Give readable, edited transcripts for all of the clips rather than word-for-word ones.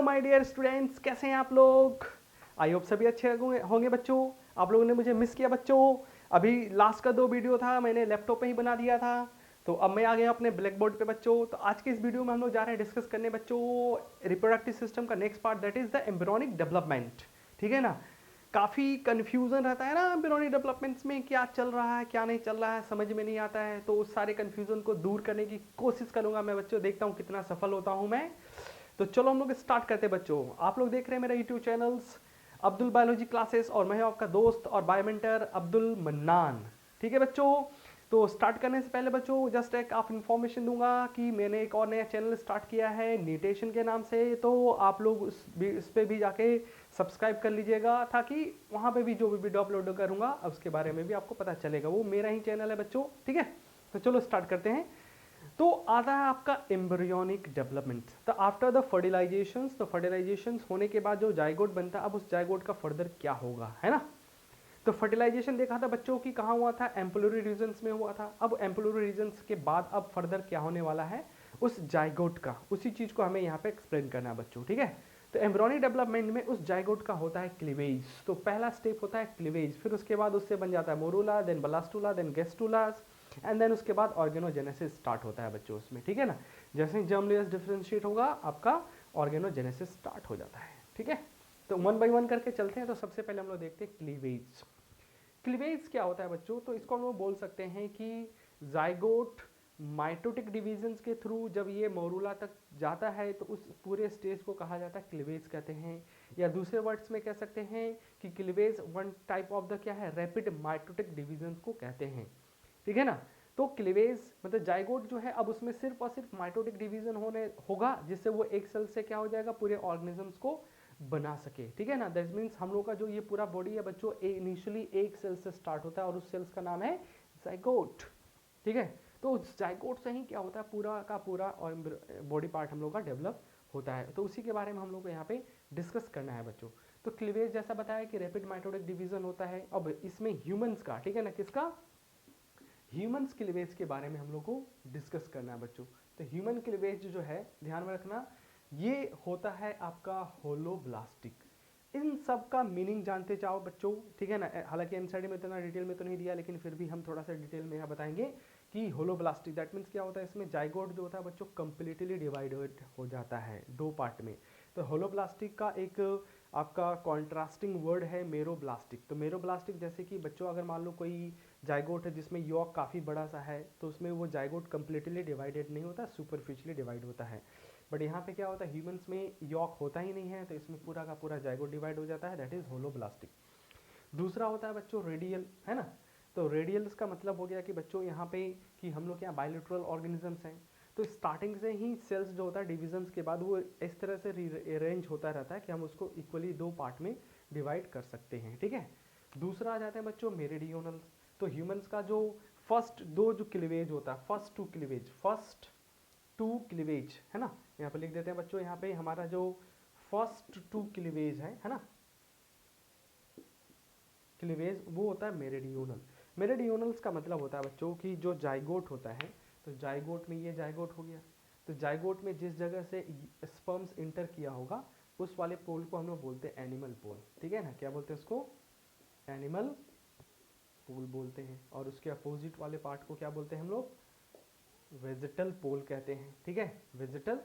My dear students, कैसे हैं आप लोग। आई होप सभी अच्छे होंगे बच्चों। आप लोगों ने मुझे मिस किया बच्चों। अभी लास्ट का 2 वीडियो था मैंने लैपटॉप पे ही बना दिया था, तो अब मैं आ गया अपने ब्लैक बोर्ड पे बच्चों। तो आज के इस वीडियो में हम लोग जा रहे हैं डिस्कस करने बच्चों रिप्रोडक्टिव सिस्टम का next part, that is the embryonic development. ठीक है ना। काफ़ी कन्फ्यूज़न रहता है ना एम्ब्रियोनिक डेवलपमेंट्स में, क्या चल रहा है क्या नहीं चल रहा है समझ में नहीं आता है। तो उस सारे कन्फ्यूज़न को दूर करने की कोशिश करूंगा मैं बच्चों, देखता हूँ कितना सफल होता हूँ मैं। तो चलो हम लोग स्टार्ट करते हैं बच्चों। आप लोग देख रहे हैं मेरा YouTube channels Abdul biology classes, और मैं हूं आपका दोस्त और बायोमेंटर अब्दुल मन्नान। ठीक है बच्चों। तो स्टार्ट करने से पहले बच्चों जस्ट एक आप इन्फॉर्मेशन दूंगा कि मैंने एक और नया चैनल स्टार्ट किया है नीटेशन के नाम से। तो आप लोग इस पे भी जाके सब्सक्राइब कर लीजिएगा, ताकि वहाँ पे भी जो भी वीडियो अपलोड करूँगा उसके बारे में भी आपको पता चलेगा। वो मेरा ही चैनल है बच्चों। ठीक है। तो चलो स्टार्ट करते हैं। तो आता है आपका एम्ब्रियोनिक डेवलपमेंट। तो आफ्टर द फर्टिलाइजेशंस, तो फर्टिलाइजेशंस होने के बाद जो जाइगोट बनता है, अब उस जाइगोट का फर्दर क्या होगा, है ना। तो फर्टिलाइजेशन देखा था बच्चों की कहाँ हुआ था, एम्पुलरी रीजन्स में हुआ था। अब एम्पुलरी रीजन्स के बाद अब फर्दर क्या होने वाला है उस जाइगोट का, उसी चीज को हमें यहाँ पे एक्सप्लेन करना है बच्चों। ठीक है। तो एम्ब्रियोनिक डेवलपमेंट में उस जाइगोट का होता है क्लीवेज। तो पहला स्टेप होता है क्लीवेज, फिर उसके बाद उससे बन जाता है morula, then blastula, then gastrulas, and then उसके बाद ऑर्गेनोजेनेसिस स्टार्ट होता है बच्चों उसमें। ठीक है ना। जैसे ही जर्म लेयर्स डिफरेंशिएट होगा आपका ऑर्गेनोजेनेसिस स्टार्ट हो जाता है। ठीक है। तो 1 बाय 1 करके चलते हैं। तो सबसे पहले हम लोग देखते हैं क्लीवेज। क्लीवेज क्या होता है बच्चों, तो इसको हम लोग बोल सकते हैं कि जाइगोट माइटोटिक डिवीजन्स के थ्रू जब ये मोरूला तक जाता है तो उस पूरे स्टेज को कहा जाता है क्लीवेज कहते हैं। या दूसरे वर्ड्स में कह सकते हैं कि cleavage one type of the क्या है, रैपिड माइटोटिक डिवीजन्स को कहते हैं। ठीक है ना। तो क्लीवेज मतलब जाइगोट जो है अब उसमें सिर्फ और सिर्फ माइटोटिक डिवीजन होगा, जिससे वो एक सेल से क्या हो जाएगा, पूरे ऑर्गेनिजम्स को बना सके। ठीक है ना। दैट मीन्स हम लोग का जो ये पूरा बॉडी है बच्चों इनिशियली एक सेल से स्टार्ट होता है, और उस सेल्स का नाम है जाइगोट। ठीक है। तो उस जाइगोट से ही क्या होता है, पूरा का पूरा और बॉडी पार्ट हम लोग का डेवलप होता है। तो उसी के बारे में हम लोग को यहाँ पे डिस्कस करना है बच्चों। तो क्लीवेज जैसा बताया कि रैपिड माइटोटिक डिवीजन होता है। अब इसमें ह्यूमंस का, ठीक है ना, किसका, ह्यूमन क्लीवेज के बारे में हम लोग को डिस्कस करना है बच्चों। तो ह्यूमन क्लीवेज जो है ध्यान में रखना, ये होता है आपका होलोब्लास्टिक। इन सब का मीनिंग जानते चाहो बच्चों। ठीक है ना। हालांकि एनसीईआरटी में इतना डिटेल में तो नहीं दिया, लेकिन फिर भी हम थोड़ा सा डिटेल में यहाँ बताएंगे कि होलोब्लास्टिक दैट मीन्स क्या होता है। इसमें जाइगोट जो होता है बच्चों कंप्लीटली डिवाइड हो जाता है 2 पार्ट में। तो होलोब्लास्टिक का एक आपका कॉन्ट्रास्टिंग वर्ड है मेरोब्लास्टिक। तो मेरोब्लास्टिक जैसे कि बच्चों अगर मान लो कोई जाइगोट है जिसमें यॉक काफ़ी बड़ा सा है, तो उसमें वो जाइगोट कंप्लीटली डिवाइडेड नहीं होता, सुपरफिशियली डिवाइड होता है। बट यहाँ पे क्या होता है, ह्यूमंस में यॉक होता ही नहीं है, तो इसमें पूरा का पूरा जाइगोट डिवाइड हो जाता है, दैट इज होलोब्लास्टिक। दूसरा होता है बच्चों रेडियल, है ना। तो रेडियल्स का मतलब हो गया कि बच्चों यहाँ पे कि हम लोग यहाँ बायोलिटरल ऑर्गेनिजम्स हैं, तो स्टार्टिंग से ही सेल्स जो होता है डिविजन्स के बाद वो इस तरह से अरेंज होता रहता है कि हम उसको इक्वली 2 पार्ट में डिवाइड कर सकते हैं। ठीक है। दूसरा आ जाते हैं बच्चों मेरिडियोनल्स। तो ह्यूमंस का जो फर्स्ट 2 जो क्लीवेज होता है, फर्स्ट टू क्लीवेज है ना, यहाँ पे लिख देते हैं बच्चों। यहाँ पे हमारा जो फर्स्ट 2 क्लीवेज है ना, क्लीवेज वो होता है मेरिडियोनल। मेरिडियोनल्स का मतलब होता है बच्चों कि जो जाइगोट होता है, तो जाइगोट में ये जाइगोट हो गया, तो जाइगोट में जिस जगह से स्पर्म्स इंटर किया होगा उस वाले पोल को हम लोग बोलते हैं एनिमल पोल। ठीक है ना। क्या बोलते हैं उसको, एनिमल पोल बोलते हैं। और उसके अपोजिट वाले पार्ट को क्या बोलते हैं हम लोग, वेजिटल पोल कहते हैं। ठीक है, वेजिटल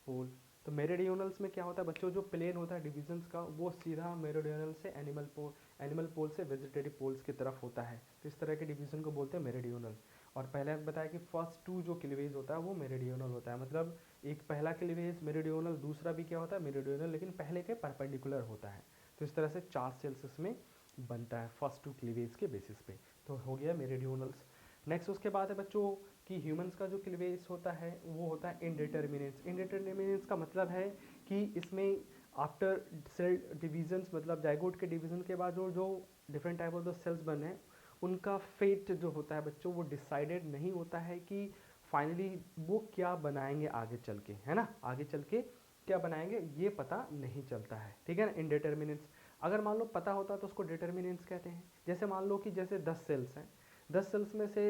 पोल। तो मेरिडियोनल्स में क्या होता है बच्चों, जो प्लेन होता है डिविजन्स का वो सीधा मेरिडियोनल से एनिमल पोल से वेजिटेटिव पोल्स की तरफ होता है। तो इस तरह के डिवीजन को बोलते हैं मेरिडियोनल। और पहले बताया कि फर्स्ट 2 जो क्लीवेज होता है वो मेरिडियोनल होता है, मतलब एक पहला क्लीवेज मेरिडियोनल, दूसरा भी क्या होता है मेरिडियोनल, लेकिन पहले के परपेंडिकुलर होता है। तो इस तरह से 4 सेल्स इसमें बनता है फर्स्ट 2 क्लीवेज के बेसिस पे। तो हो गया मेरिडियोनल्स। नेक्स्ट उसके बाद है बच्चों कि ह्यूमंस का जो क्लीवेज होता है वो होता है इंडिटर्मिनेंस। इंडिटर्मिनेंस का मतलब है कि इसमें आफ्टर सेल डिविजन्स, मतलब जाइगोट के डिवीजन के बाद जो जो different type of the cells बने हैं उनका फेट जो होता है बच्चों वो डिसाइडेड नहीं होता है कि फाइनली वो क्या बनाएंगे आगे चल के, है ना, आगे चल के क्या बनाएंगे ये पता नहीं चलता है। ठीक है ना, इंडिटर्मिनेंस। अगर मान लो पता होता तो उसको डिटर्मिनेंस कहते हैं। जैसे मान लो कि जैसे 10 सेल्स हैं, 10 सेल्स में से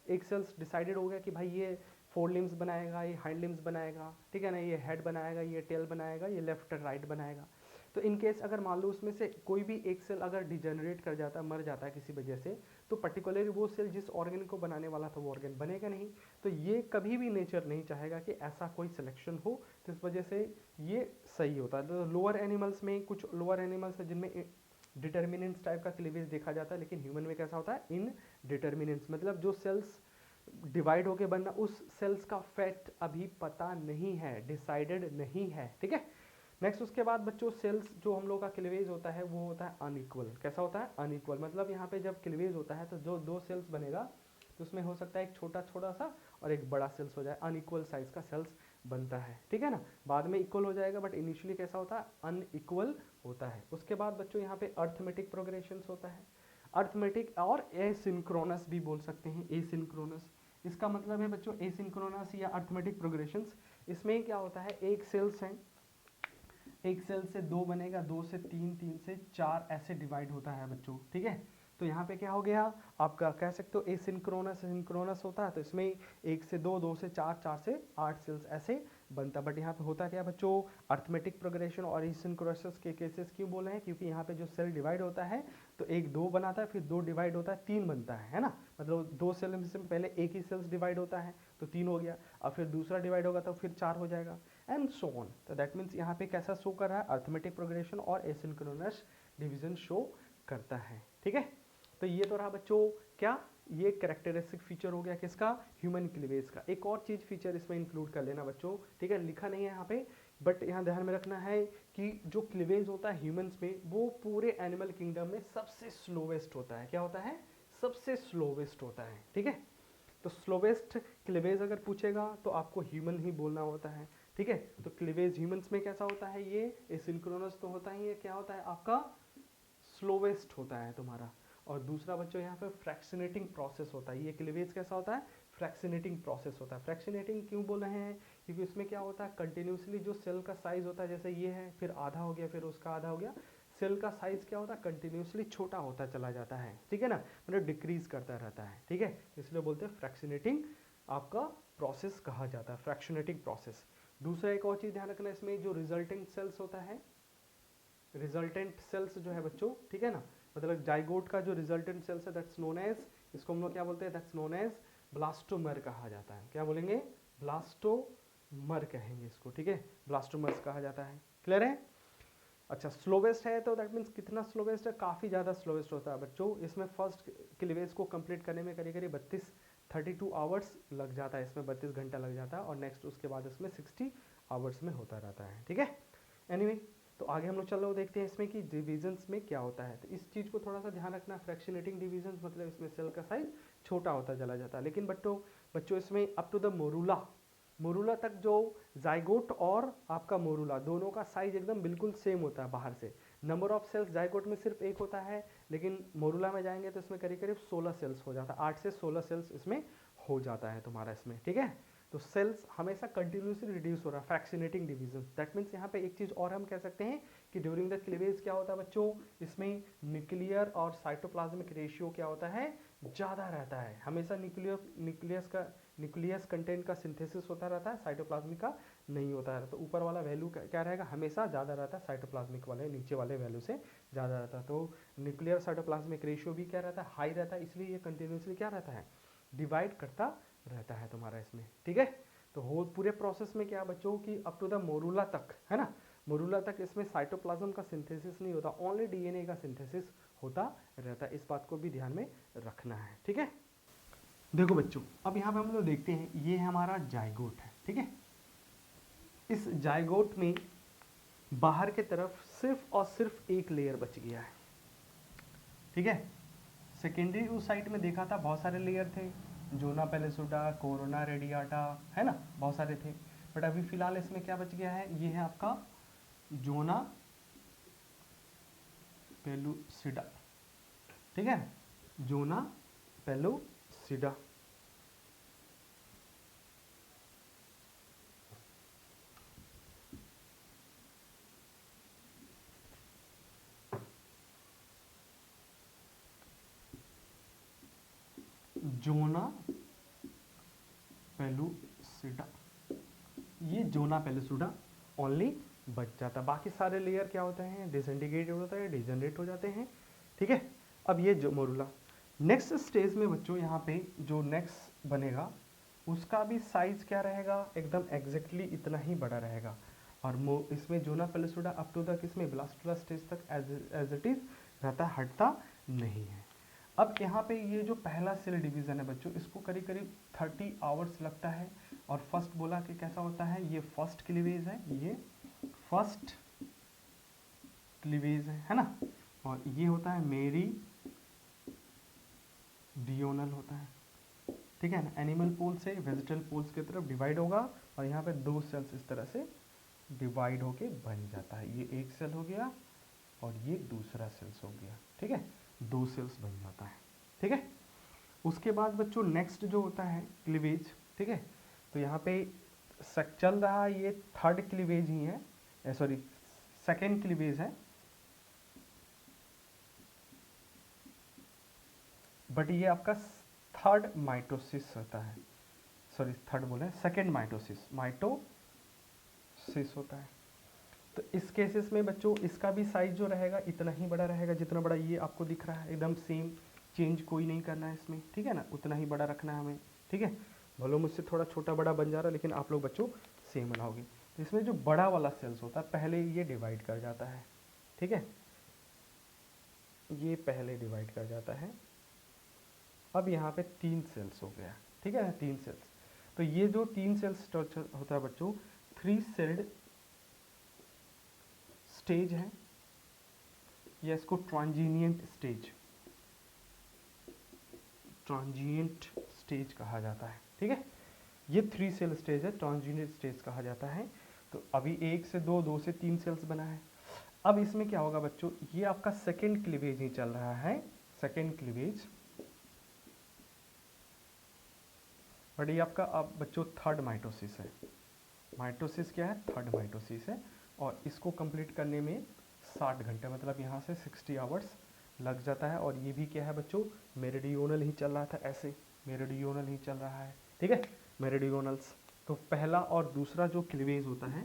एक सेल्स डिसाइडेड हो गया कि भाई ये फोर लिम्स बनाएगा, ये हाइंड लिम्स बनाएगा, ठीक है ना, ये हेड बनाएगा, ये टेल बनाएगा, ये लेफ्ट राइट बनाएगा। तो इन केस अगर मान लो उसमें से कोई भी एक सेल अगर डिजेनरेट कर जाता है, मर जाता है किसी वजह से, तो पर्टिकुलरली वो सेल जिस ऑर्गन को बनाने वाला था वो ऑर्गन बनेगा नहीं। तो ये कभी भी नेचर नहीं चाहेगा कि ऐसा कोई सिलेक्शन हो, तो इस वजह से ये सही होता है। तो लोअर एनिमल्स में कुछ लोअर एनिमल्स है जिनमें डिटर्मिनेंट्स टाइप का क्लीवेज देखा जाता है, लेकिन ह्यूमन में कैसा होता है, इन डिटर्मिनेंट्स, मतलब जो सेल्स डिवाइड होके बनना उस सेल्स का फैट अभी पता नहीं है, डिसाइडेड नहीं है, ठीक है। नेक्स्ट उसके बाद बच्चों सेल्स जो हम लोग का क्लीवेज होता है वो होता है अनइक्वल। कैसा होता है, अनइक्वल, मतलब यहाँ पे जब क्लीवेज होता है तो जो दो सेल्स बनेगा तो उसमें हो सकता है एक छोटा छोटा सा और एक बड़ा सेल्स हो जाए, अनइक्वल साइज का सेल्स बनता है, ठीक है ना। बाद में इक्वल हो जाएगा बट इनिशियली कैसा होता है, अनइक्वल होता है। उसके बाद बच्चों यहाँ पे अर्थमेटिक प्रोग्रेशन होता है, अर्थमेटिक और एसिंक्रोनस भी बोल सकते हैं, एसिंक्रोनस। इसका मतलब है बच्चों एसिंक्रोनस या अर्थमेटिक प्रोग्रेशंस, इसमें क्या होता है, एक सेल्स है, एक सेल से दो बनेगा, दो से तीन, तीन से चार, ऐसे डिवाइड होता है बच्चों, ठीक है। तो यहाँ पे क्या हो गया आपका, कह सकते हो एसिंक्रोनस सिंक्रोनस होता है, तो इसमें एक से दो, दो से चार, चार से आठ सेल्स ऐसे बनता। बट यहाँ पे होता क्या बच्चों, अर्थमेटिक प्रोग्रेशन और एसिंक्रोनस के केसेस क्यों बोले हैं, क्योंकि यहाँ पे जो सेल डिवाइड होता है तो एक दो बनाता है, फिर दो डिवाइड होता है, तीन बनता है ना। मतलब दो सेल में से पहले एक ही सेल्स डिवाइड होता है तो तीन हो गया, और फिर दूसरा डिवाइड होगा तो फिर चार हो जाएगा, एंड सो ऑन। तो दैट मीन्स यहाँ पे कैसा शो कर रहा है, अर्थमेटिक प्रोग्रेशन और एसिंक्रोनस डिवीजन शो करता है, ठीक है। तो ये तो रहा बच्चों क्या, ये कैरेक्टरिस्टिक फीचर हो गया किसका, ह्यूमन क्लीवेज का। एक और चीज फीचर इसमें इंक्लूड कर लेना बच्चों, ठीक है, लिखा नहीं है यहाँ पे बट यहाँ ध्यान में रखना है कि जो क्लीवेज होता है ह्यूमंस में वो पूरे एनिमल किंगडम में सबसे स्लोवेस्ट होता है। क्या होता है, सबसे स्लोवेस्ट होता है, ठीक है। तो स्लोवेस्ट क्लीवेज अगर पूछेगा तो आपको ह्यूमन ही बोलना होता है, ठीक है। तो क्लीवेज ह्यूमंस में कैसा होता है, ये एसिंक्रोनस तो होता ही है, क्या होता है आपका, स्लोवेस्ट होता है तुम्हारा। और दूसरा बच्चों यहाँ पे फ्रैक्शनेटिंग प्रोसेस होता है, ये क्लीवेज कैसा होता है, फ्रैक्शनेटिंग प्रोसेस होता है। फ्रैक्शनेटिंग क्यों बोल रहे हैं, क्योंकि इसमें क्या होता है, कंटिन्यूसली जो सेल का साइज होता है, जैसे ये है फिर आधा हो गया फिर उसका आधा हो गया, सेल का साइज क्या होता है, कंटिन्यूसली छोटा होता चला जाता है, ठीक है ना, मतलब डिक्रीज करता रहता है, ठीक है। इसलिए बोलते हैं फ्रैक्शनेटिंग आपका प्रोसेस कहा जाता है, फ्रैक्शनेटिंग प्रोसेस। दूसरा एक और चीज ध्यान रखना, इसमें जो रिजल्टेंट सेल्स होता है, रिजल्टेंट सेल्स जो है बच्चों, ठीक है ना, मतलब जाइगोट का जो रिजल्टेंट सेल्स है दैट्स नोन एज, इसको हम लोग क्या बोलते हैं, दैट्स नोन एज ब्लास्टोमर कहा जाता है। क्या बोलेंगे, ब्लास्टोमर कहेंगे इसको, ठीक है, ब्लास्टोमर्स कहा जाता है, क्लियर है। अच्छा स्लोवेस्ट है तो दैट मीन्स कितना स्लोवेस्ट है, काफ़ी ज़्यादा स्लोवेस्ट होता है बच्चों। इसमें फर्स्ट क्लीवेज को कंप्लीट करने में करीब करीब 32 आवर्स लग जाता है, इसमें 32 घंटा लग जाता है, और नेक्स्ट उसके बाद इसमें 60 आवर्स में होता रहता है, ठीक है। एनीवे तो आगे हम लोग चलो देखते हैं इसमें कि डिविजन्स में क्या होता है। तो इस चीज़ को थोड़ा सा ध्यान रखना, फ्रैक्शनेटिंग डिविजन्स मतलब इसमें सेल का साइज छोटा होता चला जाता है, लेकिन बच्चों इसमें up to the morula, morula तक जो जाइगोट और आपका मोरूला दोनों का साइज एकदम बिल्कुल सेम होता है बाहर से। नंबर ऑफ सेल्स जाइगोट में सिर्फ एक होता है, लेकिन मोरूला में जाएंगे तो इसमें करीब करीब 16 सेल्स हो जाता है, 8 से 16 सेल्स इसमें हो जाता है तुम्हारा इसमें, ठीक है। तो सेल्स हमेशा कंटिन्यूसली रिड्यूस हो रहा है, फ्रैक्शनेटिंग डिवीजन। दैट मीन्स यहाँ पे एक चीज़ और हम कह सकते हैं कि ड्यूरिंग द क्लीवेज क्या होता है बच्चों, इसमें न्यूक्लियर और साइटोप्लाज्मिक रेशियो क्या होता है, ज़्यादा रहता है। हमेशा न्यूक्लियस कंटेंट का सिंथेसिस होता रहता है, साइटोप्लाज्मिक का नहीं होता है। तो ऊपर वाला वैल्यू क्या रहेगा, हमेशा ज़्यादा रहता है, साइटोप्लाज्मिक वाले नीचे वाले वैल्यू से ज़्यादा रहता है। तो न्यूक्लियर साइटोप्लाज्मिक रेशियो भी क्या रहता है, हाई रहता है, इसलिए ये कंटिन्यूसली क्या रहता है, डिवाइड करता रहता है तुम्हारा इसमें, ठीक है। तो हो पूरे प्रोसेस में क्या बच्चों की अप टू द मोरूला तक, है ना, मोरूला तक इसमें साइटोप्लाज्म का सिंथेसिस नहीं होता, ओनली डीएनए का सिंथेसिस होता रहता है। इस बात को भी ध्यान में रखना है, ठीक है। देखो बच्चों अब यहाँ पे हम लोग देखते हैं, ये हमारा जाइगोट है, ठीक है। इस जाइगोट में बाहर के तरफ सिर्फ और सिर्फ एक लेयर बच गया है, ठीक है। सेकेंडरी उस साइड में देखा था बहुत सारे लेयर थे, जोना पेलेसुडा, कोरोना रेडियाटा, है ना, बहुत सारे थे। बट अभी फिलहाल इसमें क्या बच गया है, ये है आपका जोना पेलुसिडा, ठीक है, zona pellucida. Zona pellucida pellucida, ये जोना पेलिसिडा ओनली बच जाता, बाकी सारे लेयर क्या होते हैं, डिसइंटीग्रेट होता है, डिजनरेट हो जाते हैं, ठीक है। अब ये जो मोरूला नेक्स्ट स्टेज में बच्चों यहाँ पे जो नेक्स्ट बनेगा उसका भी साइज क्या रहेगा, एकदम एग्जैक्टली इतना ही बड़ा रहेगा। और इसमें zona pellucida up to the किसमें ब्लास्टुला स्टेज तक एज इट इज रहता है, हटता नहीं है। अब यहाँ पे ये जो पहला सेल डिवीजन है बच्चों, इसको करीब करीब 30 आवर्स लगता है। और फर्स्ट बोला कि कैसा होता है, ये फर्स्ट क्लीवेज है, ये फर्स्ट क्लीवेज है ना। और ये होता है मेरी डियोनल होता है, ठीक है ना। एनिमल पोल से वेजिटल पोल्स की तरफ डिवाइड होगा और यहाँ पे दो सेल्स इस तरह से डिवाइड होके बन जाता है। ये एक सेल हो गया और ये दूसरा सेल्स हो गया, ठीक है, दो सेल्स बन जाता है, ठीक है। उसके बाद बच्चों नेक्स्ट जो होता है क्लीवेज, ठीक है, तो यहाँ पे चल रहा है ये थर्ड क्लीवेज ही है, सॉरी सेकेंड क्लीवेज है, बट ये आपका थर्ड माइटोसिस होता है, सॉरी थर्ड बोले सेकेंड माइटोसिस होता है। तो इस केसेस में बच्चों इसका भी साइज जो रहेगा इतना ही बड़ा रहेगा जितना बड़ा ये आपको दिख रहा है, एकदम सेम, चेंज कोई नहीं करना है इसमें, ठीक है ना, उतना ही बड़ा रखना है हमें, ठीक है। भलो मुझसे थोड़ा छोटा बड़ा बन जा रहा है लेकिन आप लोग बच्चों सेम बनाओगे। तो इसमें जो बड़ा वाला सेल्स होता है पहले ये डिवाइड कर जाता है, ठीक है, ये पहले डिवाइड कर जाता है। अब यहाँ पे 3 सेल्स हो गया, ठीक है, 3 सेल्स। तो ये जो 3 सेल्स स्ट्रक्चर होता है बच्चों 3 सेल्ड स्टेज है, या इसको ट्रांजिएंट स्टेज कहा जाता है, ठीक है। ये 3 सेल स्टेज है, ट्रांजिएंट स्टेज कहा जाता है। तो अभी 1 से 2, 2 से 3 सेल्स बना है। अब इसमें क्या होगा बच्चों, ये आपका सेकेंड क्लीवेज ही चल रहा है, सेकेंड क्लीवेज, बट ये आपका अब बच्चों थर्ड माइटोसिस है। माइटोसिस क्या है, थर्ड माइटोसिस है। और इसको कंप्लीट करने में 60 घंटे, मतलब यहाँ से 60 आवर्स लग जाता है। और ये भी क्या है बच्चों, मेरिडियोनल ही चल रहा था, ऐसे मेरिडियोनल ही चल रहा है, ठीक है, मेरिडियोनल्स। तो पहला और दूसरा जो क्लीवेज होता है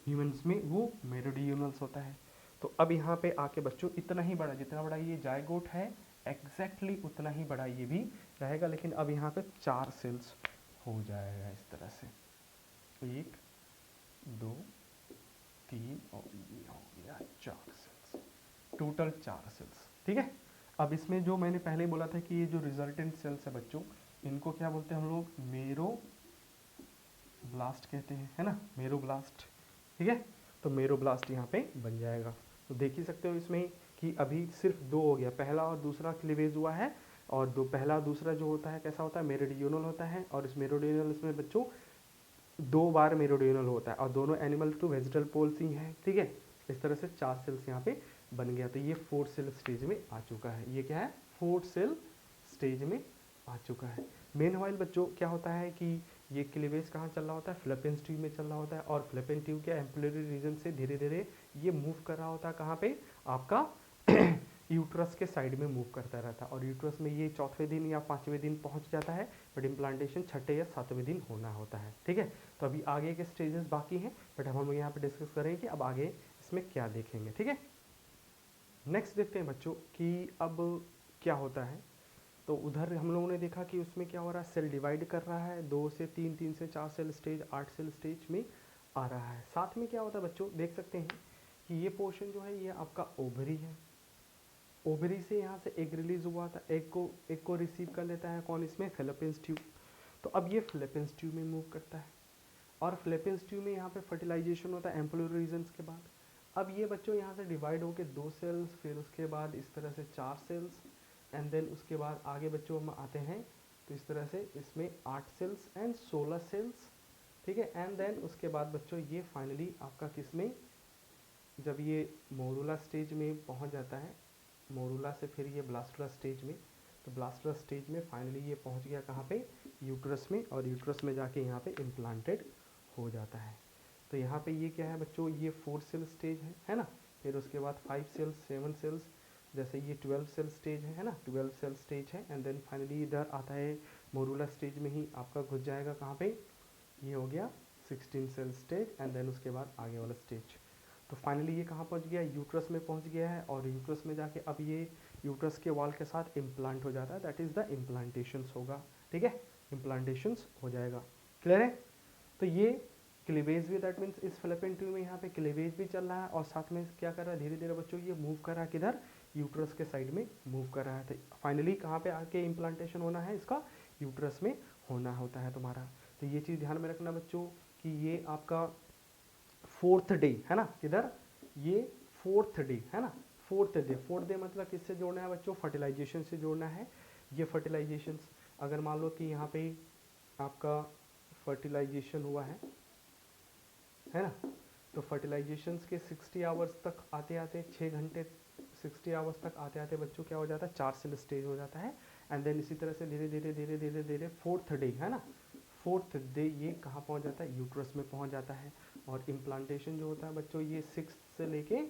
ह्यूमंस में वो मेरिडियोनल्स होता है। तो अब यहाँ पे आके बच्चों इतना ही बड़ा, जितना बड़ा ये जायगोट है एग्जैक्टली उतना ही बड़ा ये भी रहेगा, लेकिन अब यहाँ पे 4 सेल्स हो जाएगा इस तरह से, 1 2 3 और ये हो गया 4 सेल्स, टोटल 4 सेल्स, ठीक है। अब इसमें जो मैंने पहले बोला था कि ये जो रिजल्टेंट सेल्स है बच्चों, इनको क्या बोलते हैं हम लोग, मेरोब्लास्ट कहते हैं, है ना, मेरोब्लास्ट, ठीक है। तो मेरोब्लास्ट यहाँ पे बन जाएगा। तो देख ही सकते हो इसमें कि अभी सिर्फ 2 हो गया, पहला और दूसरा क्लीवेज हुआ है। और पहला दूसरा जो होता है कैसा होता है, मेरिडियोनल होता है। और इस मेरिडियोनल इसमें बच्चों 2 बार मेरिडियोनल होता है और दोनों एनिमल टू वेजिटल पोल्स ही हैं, ठीक है। इस तरह से 4 सेल्स यहाँ पे बन गया। तो ये 4 सेल स्टेज में आ चुका है, ये क्या है, 4 सेल स्टेज में आ चुका है। मेन वाइल बच्चों क्या होता है कि ये क्लीवेज कहाँ चल रहा होता है, फ्लैपेन ट्यूब में चल रहा होता है। और फ्लैपेन ट्यूब के एम्पलरी रीजन से धीरे धीरे ये मूव कर रहा होता है, कहाँ पे, आपका यूट्रस के साइड में मूव करता रहता है। और यूट्रस में ये 4वें दिन या 5वें दिन पहुंच जाता है, बट इम्प्लांटेशन 6ठे या 7वें दिन होना होता है, ठीक है। तो अभी आगे के स्टेजेस बाकी हैं, बट हम लोग यहाँ पे डिस्कस करेंगे कि अब आगे इसमें क्या देखेंगे, ठीक है। नेक्स्ट देखते हैं बच्चों कि अब क्या होता है। तो उधर हम लोगों ने देखा कि उसमें क्या हो रहा है, सेल डिवाइड कर रहा है, 2 से 3, 3 से 4 सेल स्टेज, 8 सेल स्टेज में आ रहा है। साथ में क्या होता है बच्चों, देख सकते हैं कि ये पोर्शन जो है ये आपका ओवरी है। ओवरी से यहाँ से एग रिलीज हुआ था, एग को रिसीव कर लेता है कौन, इसमें फेलोपियन ट्यूब। तो अब ये फेलोपियन ट्यूब में मूव करता है और फेलोपियन ट्यूब में यहाँ पे फर्टिलाइजेशन होता है एम्पलरी रीजन्स के बाद। अब ये बच्चों यहाँ से डिवाइड होके 2 सेल्स, फिर उसके बाद इस तरह से 4 सेल्स, एंड देन उसके बाद आगे बच्चों हम आते हैं तो इस तरह से इसमें 8 सेल्स एंड 16 सेल्स, ठीक है। एंड देन उसके बाद बच्चों ये फाइनली आपका किस में, जब ये मोरूला स्टेज में पहुंच जाता है, मोरूला से फिर ये ब्लास्टुला स्टेज में, तो ब्लास्टुला स्टेज में फाइनली ये पहुंच गया कहाँ पे, यूट्रस में। और यूट्रस में जाके यहाँ पे इम्प्लांटेड हो जाता है। तो यहाँ पे ये क्या है बच्चों, ये 4 सेल स्टेज है ना। फिर उसके बाद 5 सेल्स, 7 सेल्स, जैसे ये 12 सेल स्टेज है ना, 12 सेल स्टेज है। एंड देन फाइनली इधर आता है मोरूला स्टेज में ही आपका घुस जाएगा कहाँ पे, ये हो गया 16 सेल स्टेज एंड देन उसके बाद आगे वाला स्टेज। तो फाइनली ये कहाँ पहुँच गया, यूट्रस में पहुँच गया है, और यूट्रस में जाके अब ये यूट्रस के वॉल के साथ इम्प्लांट हो जाता है, दैट इज़ द इम्प्लांटेशंस होगा, ठीक है, इम्प्लांटेशंस हो जाएगा। क्लियर है? तो ये क्लीवेज भी, दैट मीन्स इस फेलोपियन ट्यूब में यहाँ पे क्लीवेज भी चल रहा है, और साथ में क्या कर रहा है, धीरे धीरे बच्चों ये मूव कर रहा है किधर, यूट्रस के साइड में मूव कर रहा है। तो फाइनली कहाँ पे आके इम्प्लांटेशन होना है इसका, यूट्रस में होना होता है तुम्हारा। तो ये चीज़ ध्यान में रखना बच्चों कि ये आपका 4th डे है ना, किधर, ये 4th डे है ना, 4th डे मतलब किससे जोड़ना है बच्चों, फर्टिलाइजेशन से जोड़ना है। ये फर्टिलाइजेशन अगर मान लो कि यहाँ पे आपका फर्टिलाइजेशन हुआ है ना, तो फर्टिलाइजेशन के 60 आवर्स तक आते आते 6 घंटे 60 आवर्स तक आते आते बच्चों क्या हो जाता है, 4 सेल स्टेज हो जाता है। एंड देन इसी तरह से धीरे धीरे धीरे धीरे धीरे 4th डे है ना, 4th डे ये कहाँ पहुँच जाता है, यूट्रस में पहुँच जाता है। और इम्प्लांटेशन जो होता है बच्चों ये 6th से लेके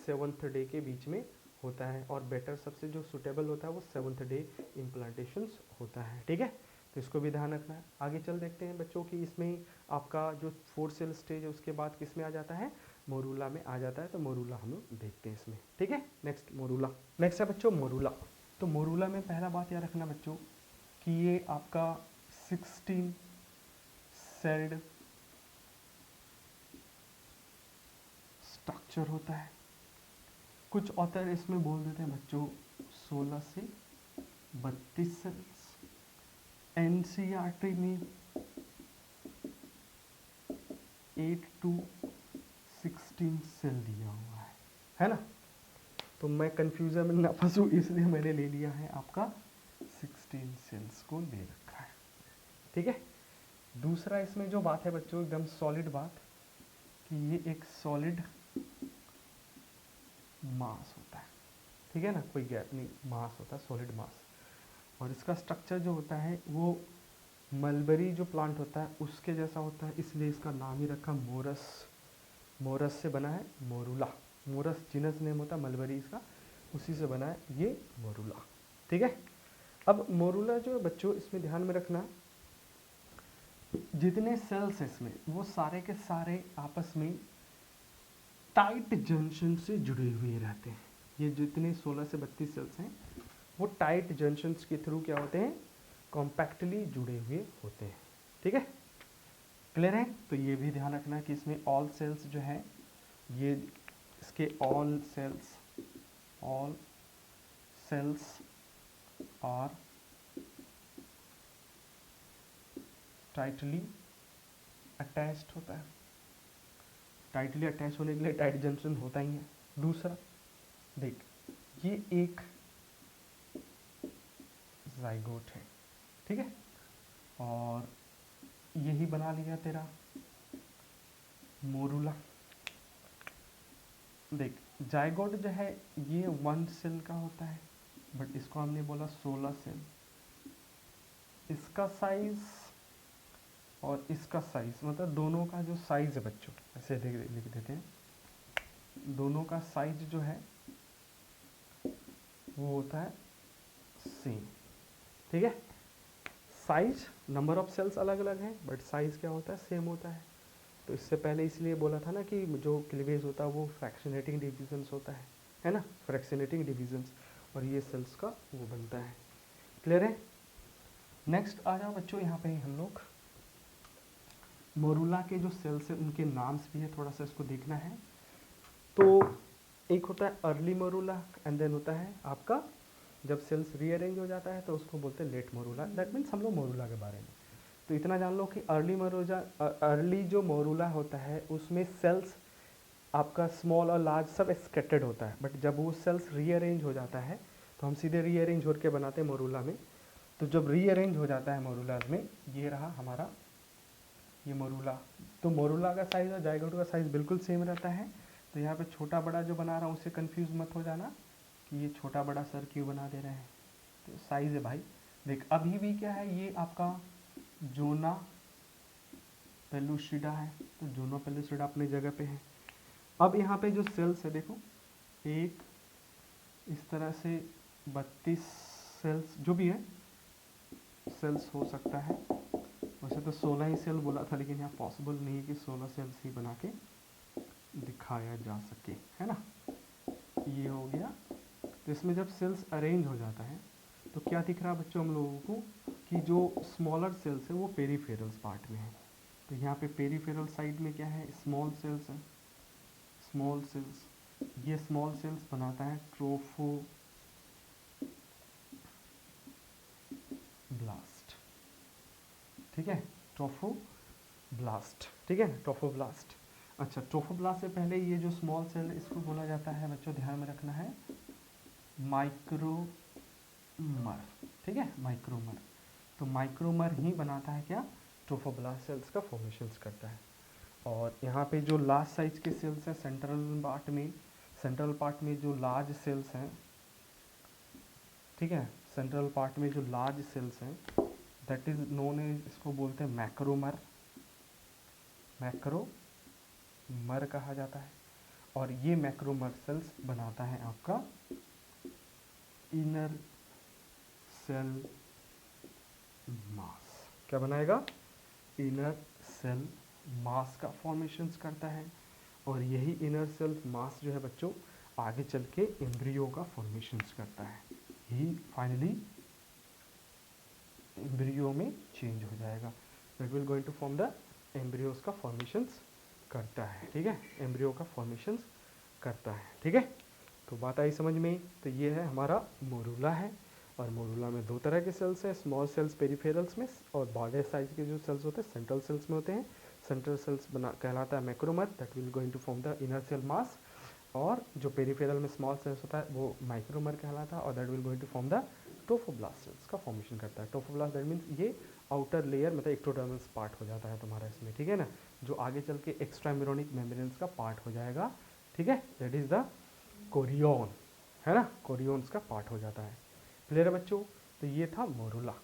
7th डे के बीच में होता है, और बेटर सबसे जो सुटेबल होता है वो 7th डे इम्प्लांटेशन होता है, ठीक है। तो इसको भी ध्यान रखना है। आगे चल देखते हैं बच्चों कि इसमें आपका जो 4 सेल स्टेज है उसके बाद किस में आ जाता है, मोरूला में आ जाता है। तो मोरूला हम लोग देखते हैं इसमें, ठीक है। नेक्स्ट मोरूला, नेक्स्ट है बच्चों मोरूला। तो मोरूला में पहला बात याद रखना बच्चों कि ये आपका 16 सेल्ड स्ट्रक्चर होता है। कुछ ऑथर इसमें बोल देते हैं बच्चों 16 से 32 सेल्स, एनसीईआरटी में 8 to 16 सेल दिया हुआ है ना। तो मैं कंफ्यूजन में ना फंसूँ इसलिए मैंने ले लिया है आपका 16 सेल्स को ले रखा है, ठीक है। दूसरा इसमें जो बात है बच्चों एकदम सॉलिड बात कि ये एक सॉलिड मास होता है, ठीक है ना, कोई गैप नहीं, मास होता है, सॉलिड मास। और इसका स्ट्रक्चर जो होता है वो मलबरी जो प्लांट होता है उसके जैसा होता है, इसलिए इसका नाम ही रखा मोरस। मोरस से बना है मोरूला, मोरस जिनस नेम होता है मलबरी इसका, उसी से बना है ये मोरूला, ठीक है। अब मोरूला जो है बच्चों इसमें ध्यान में रखना जितने सेल्स है इसमें वो सारे के सारे आपस में टाइट जंक्शन से जुड़े हुए रहते हैं। ये जितने 16 से 32 सेल्स हैं वो टाइट जंक्शंस के थ्रू क्या होते हैं, कॉम्पैक्टली जुड़े हुए होते हैं, ठीक है। क्लियर है? तो ये भी ध्यान रखना कि इसमें ऑल सेल्स जो है ये इसके all cells are tightly attached होता है। टाइटली अटैच होने के लिए टाइट जंक्शन होता ही है। दूसरा देख ये एक जाइगोट है, ठीक है, और यही बना लिया तेरा मोरूला। देख जाइगोट जो है ये 1 सेल का होता है, बट इसको हमने बोला 16 सेल। इसका साइज और इसका साइज मतलब दोनों का जो साइज है बच्चों, ऐसे लिख देते हैं, दोनों का साइज जो है वो होता है सेम, ठीक है। साइज नंबर ऑफ सेल्स अलग अलग हैं बट साइज क्या होता है, सेम होता है। तो इससे पहले इसलिए बोला था ना कि जो क्लीवेज होता है वो फ्रैक्शनेटिंग डिविजन्स होता है ना, फ्रैक्शनेटिंग डिविजन्स, और ये सेल्स का वो बनता है। क्लियर है? नेक्स्ट आ जाओ बच्चों, यहाँ पे हम लोग मोरूला के जो सेल्स हैं उनके नाम्स भी है, थोड़ा सा इसको देखना है। तो एक होता है अर्ली मोरूला एंड देन होता है आपका जब सेल्स रीअरेंज हो जाता है तो उसको बोलते हैं लेट मोरूला। दैट मीन्स हम लोग मोरूला के बारे में तो इतना जान लो कि अर्ली जो मोरूला होता है उसमें सेल्स आपका स्मॉल और लार्ज सब स्कैटर्ड होता है, बट जब वो सेल्स रीअरेंज हो जाता है तो हम सीधे रीअरेंज होकर बनाते हैं मोरूला में। तो जब रीअरेंज हो जाता है मोरूला में, ये रहा हमारा ये मोरूला। तो मोरूला का साइज़ और जाइगोट का साइज़ बिल्कुल सेम रहता है। तो यहाँ पे छोटा बड़ा जो बना रहा हूँ उससे कंफ्यूज मत हो जाना कि ये छोटा बड़ा सर क्यों बना दे रहे हैं, तो साइज़ है भाई। देख अभी भी क्या है, ये आपका जोना पेलुसिडा है, तो जोना पेलुसिडा अपनी जगह पे है। अब यहाँ पे जो सेल्स है देखो, एक इस तरह से 32 सेल्स जो भी है सेल्स हो सकता है, वैसे तो 16 ही सेल बोला था, लेकिन यहाँ पॉसिबल नहीं है कि 16 सेल्स ही बना के दिखाया जा सके, है ना। ये हो गया। तो इसमें जब सेल्स अरेंज हो जाता है तो क्या दिख रहा है बच्चों हम लोगों को कि जो स्मॉलर सेल्स है वो पेरीफेरल्स पार्ट में है। तो यहाँ पे पेरीफेरल साइड में क्या है, स्मॉल सेल्स है, स्मॉल सेल्स। ये स्मॉल सेल्स बनाता है ट्रोफोब्लास्ट, ठीक है, ट्रोफोब्लास्ट, ठीक है, ट्रोफोब्लास्ट। अच्छा, ट्रोफोब्लास्ट से पहले ये जो स्मॉल सेल है इसको बोला जाता है बच्चों, ध्यान में रखना है, माइक्रोमर, ठीक है, माइक्रोमर। तो माइक्रोमर ही बनाता है क्या, ट्रोफोब्लास्ट सेल्स का फॉर्मेशंस करता है। और यहाँ पे जो लार्ज साइज के सेल्स हैं सेंट्रल पार्ट में जो लार्ज सेल्स हैं, ठीक है, सेंट्रल पार्ट में जो लार्ज सेल्स हैं दैट इज नोन एज, इसको बोलते हैं मैक्रोमर, मैक्रोमर कहा जाता है। और ये मैक्रोमर सेल्स बनाता है आपका इनर सेल मास। क्या बनाएगा, इनर सेल मास का फॉर्मेशंस करता है। और यही इनर सेल मास जो है बच्चों आगे चल के एम्ब्रियो का फॉर्मेशंस करता है, ही फाइनली एम्ब्रियो में चेंज हो जाएगा। That will going to form the embryos का फॉर्मेशंस करता है, ठीक है, एम्ब्रियो का फॉर्मेशंस करता है, ठीक है। तो बात आई समझ में। तो ये है हमारा मोरूला है, और मोरूला में दो तरह के सेल्स हैं, स्मॉल सेल्स पेरीफेरल्स में, और बॉर्डर साइज के जो सेल्स होते हैं सेंट्रल सेल्स में होते हैं। सेंट्रल सेल्स बना कहलाता है macromere, that will going to form the inner cell mass. और जो पेरीफेरल में स्मॉल सेल्स होता है वो माइक्रोमर कहलाता है, और that will going to form the trophoblast cells का फॉर्मेशन करता है। ट्रोफोब्लास्ट दैट मीन्स ये आउटर लेयर मतलब एक्टोडर्मल पार्ट हो जाता है तुम्हारा इसमें, ठीक है ना, जो आगे चल के एक्स्ट्रा एम्ब्रियोनिक मेम्ब्रेन्स का पार्ट हो जाएगा, ठीक है, दैट इज द कोरियोन, है ना, कोरियोन्स का पार्ट हो जाता है। क्लियर है बच्चों। तो ये था मोरूला।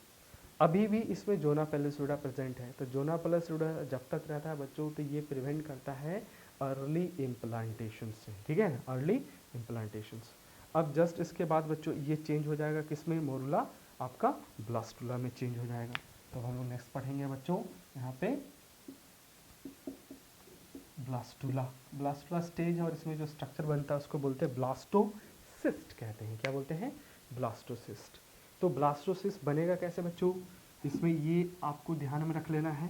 अभी भी इसमें जोना पेलिसुडा प्रेजेंट है। तो जोना पेलिसुडा जब तक रहता है बच्चों तो ये प्रिवेंट करता है अर्ली इम्प्लांटेशन से, ठीक है, अर्ली इम्प्लांटेशन। अब जस्ट इसके बाद बच्चों ये चेंज हो जाएगा किसमें, मोरूला आपका ब्लास्टुला में चेंज हो जाएगा। तो हम लोग नेक्स्ट पढ़ेंगे बच्चों यहाँ पे ब्लास्टुला। ब्लास्टुला स्टेज, और इसमें जो स्ट्रक्चर बनता है उसको बोलते हैं ब्लास्टोसिस्ट कहते हैं। क्या बोलते हैं, ब्लास्टोसिस्ट। तो ब्लास्टोसिस्ट बनेगा कैसे बच्चों, इसमें ये आपको ध्यान में रख लेना है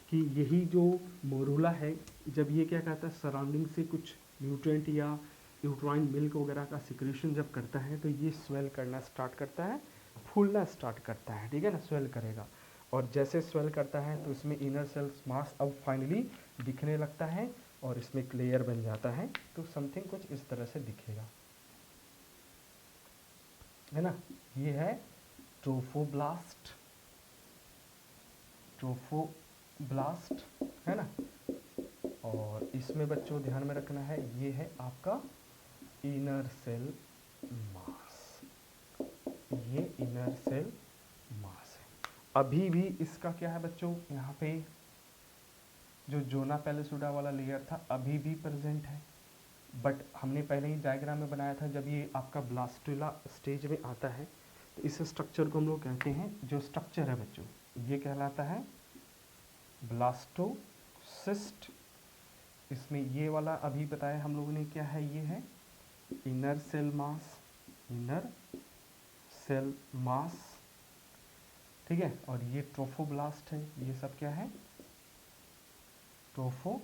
कि यही जो मोरूला है जब ये क्या कहता है सराउंडिंग से कुछ न्यूट्रिएंट या यूट्राइन मिल्क वगैरह का सिक्रेशन जब करता है तो ये स्वेल करना स्टार्ट करता है, फूलना स्टार्ट करता है, ठीक है ना, स्वेल करेगा। और जैसे स्वेल करता है तो इसमें इनर सेल्स मास अब फाइनली दिखने लगता है और इसमें एक लेयर बन जाता है। तो समथिंग कुछ इस तरह से दिखेगा, है ना। ये है ट्रोफोब्लास्ट, ट्रोफोब्लास्ट, है ना। और इसमें बच्चों ध्यान में रखना है ये है आपका इनर सेल मास, ये इनर सेल मास है। अभी भी इसका क्या है बच्चों, यहाँ पे जो जोना पेलिसुडा वाला लेयर था अभी भी प्रेजेंट है, बट हमने पहले ही डायग्राम में बनाया था जब ये आपका ब्लास्टुला स्टेज में आता है तो इस स्ट्रक्चर को हम लोग कहते हैं, जो स्ट्रक्चर है बच्चों ये कहलाता है ब्लास्टोसिस्ट। इसमें ये वाला अभी बताया हम लोगों ने क्या है, ये है inner cell mass, inner cell mass, ठीक है। और ये ट्रोफोब्लास्ट है, ये सब क्या है, ट्रोफोब्लास्ट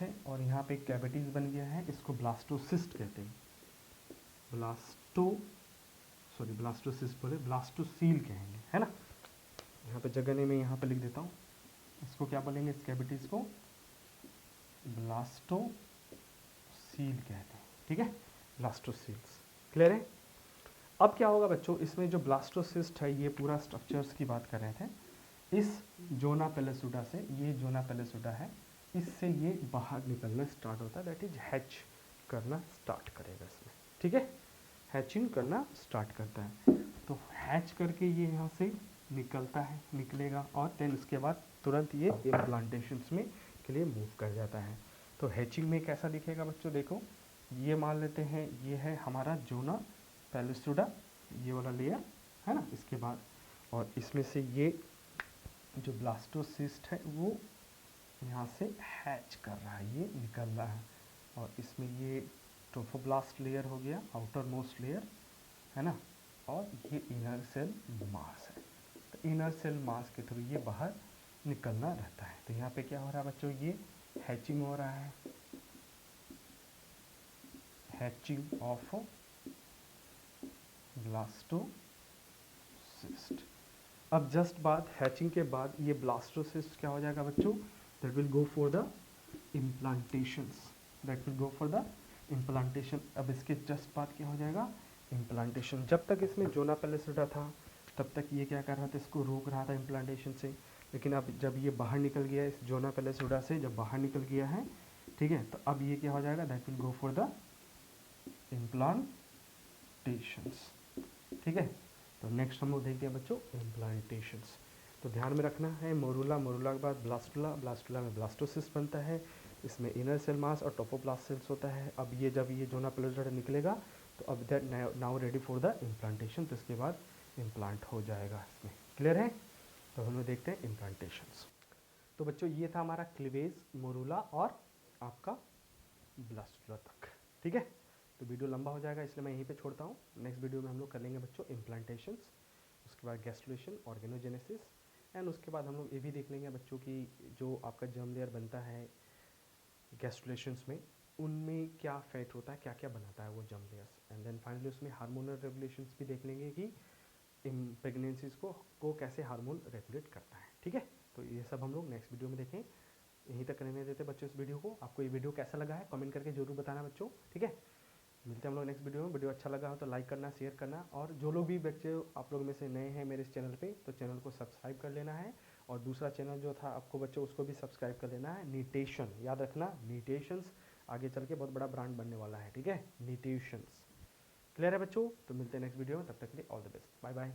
है। और यहाँ पे कैविटीज बन गया है, इसको ब्लास्टोसिस्ट कहते हैं, ब्लास्टोसिस्ट बोले, ब्लास्टोसील कहेंगे, है ना। यहाँ पे जगह नहीं, मैं यहाँ पे लिख देता हूँ, इसको क्या बोलेंगे, इस कैविटीज को ब्लास्टोसील कहते हैं, ठीक है, ब्लास्टोसील्स। क्लियर है। अब क्या होगा बच्चों, इसमें जो ब्लास्टोसिस्ट है ये पूरा स्ट्रक्चर्स की बात कर रहे थे, इस जोना पेलिसुडा से, ये जोना पेलिसुडा है, इससे ये बाहर निकलना स्टार्ट होता है, दैट इज हैच करना स्टार्ट करेगा इसमें, ठीक है, हैचिंग करना स्टार्ट करता है। तो हैच करके ये यहाँ से निकलता है, निकलेगा, और देन उसके बाद तुरंत ये इम्प्लांटेशंस में के लिए मूव कर जाता है। तो हैचिंग में कैसा दिखेगा बच्चों, देखो ये मान लेते हैं ये है हमारा जोना पेलिसुडा, ये वाला लेयर है ना, इसके बाद और इसमें से ये जो ब्लास्टोसिस्ट है वो यहाँ से हैच कर रहा है, ये निकल रहा है, और इसमें ये ट्रोफोब्लास्ट लेयर हो गया, आउटर मोस्ट लेयर है ना, और ये इनर सेल मास है। तो इनर सेल मास के थ्रू ये बाहर निकलना रहता है। तो यहाँ पे क्या हो रहा है बच्चों, ये हैचिंग हो रहा है, हैचिंग ऑफ ब्लास्टोसिस्ट। अब जस्ट बाद हैचिंग के बाद ये ब्लास्टोसिस्ट क्या हो जाएगा बच्चों, that will go for the implantations, that will go for the implantation. अब इसके जस्ट बाद क्या हो जाएगा, इम्प्लांटेशन। जब तक इसमें जोना पेलिसिडा था तब तक ये क्या कर रहा था, इसको रोक रहा था इम्प्लांटेशन से, लेकिन अब जब ये बाहर निकल गया इस जोना पेलिसिडा से, जब बाहर निकल गया है, ठीक है, तो अब ये क्या हो जाएगा, that will go for the implantations. ठीक है, तो नेक्स्ट हम लोग देखते हैं बच्चों इम्प्लांटेशंस। तो ध्यान में रखना है, मोरूला, मोरूला के बाद ब्लास्टुला, ब्लास्टुला में ब्लास्टोसिस्ट बनता है, इसमें इनर सेल मास और टोपोप्लास्ट सेल्स होता है। अब ये जब ये जोना पेलिसिडा निकलेगा तो अब that now ready for the implantation, तो इसके बाद इम्प्लांट हो जाएगा इसमें। क्लियर है, तो हम लोग देखते हैं इम्प्लांटेशंस। तो बच्चों ये था हमारा क्लीवेज, मोरूला और आपका ब्लास्टुला तक। ठीक है, तो वीडियो लंबा हो जाएगा इसलिए मैं यहीं पे छोड़ता हूँ। नेक्स्ट वीडियो में हम लोग कर लेंगे बच्चों इम्प्लांटेशंस, उसके बाद गैस्ट्रुलेशन, ऑर्गेनोजेनेसिस, एंड उसके बाद हम लोग ये भी देख लेंगे बच्चों की जो आपका जर्म लेयर बनता है गैस्ट्रुलेशंस में, उनमें क्या फैट होता है, क्या क्या बनाता है वो germ layers, and then finally उसमें हार्मोनल रेगुलेशंस भी देख लेंगे कि प्रेगनेंसीज को कैसे हार्मोन रेगुलेट करता है। ठीक है, तो ये सब हम लोग नेक्स्ट वीडियो में देखें। यहीं तक रहने देते बच्चों इस वीडियो को। आपको ये वीडियो कैसा लगा है कमेंट करके जरूर बताना बच्चों। ठीक है, मिलते हैं हम लोग नेक्स्ट वीडियो में। वीडियो अच्छा लगा हो तो लाइक करना, शेयर करना, और जो लोग भी बच्चे आप लोग में से नए हैं मेरे इस चैनल पे तो चैनल को सब्सक्राइब कर लेना है, और दूसरा चैनल जो था आपको बच्चों उसको भी सब्सक्राइब कर लेना है, नीटेशन। याद रखना, नीटेशंस आगे चल के बहुत बड़ा ब्रांड बनने वाला है। ठीक है, नीटेशंस। क्लियर है बच्चों, तो मिलते हैं नेक्स्ट वीडियो में, तब तक के लिए all the best, bye bye.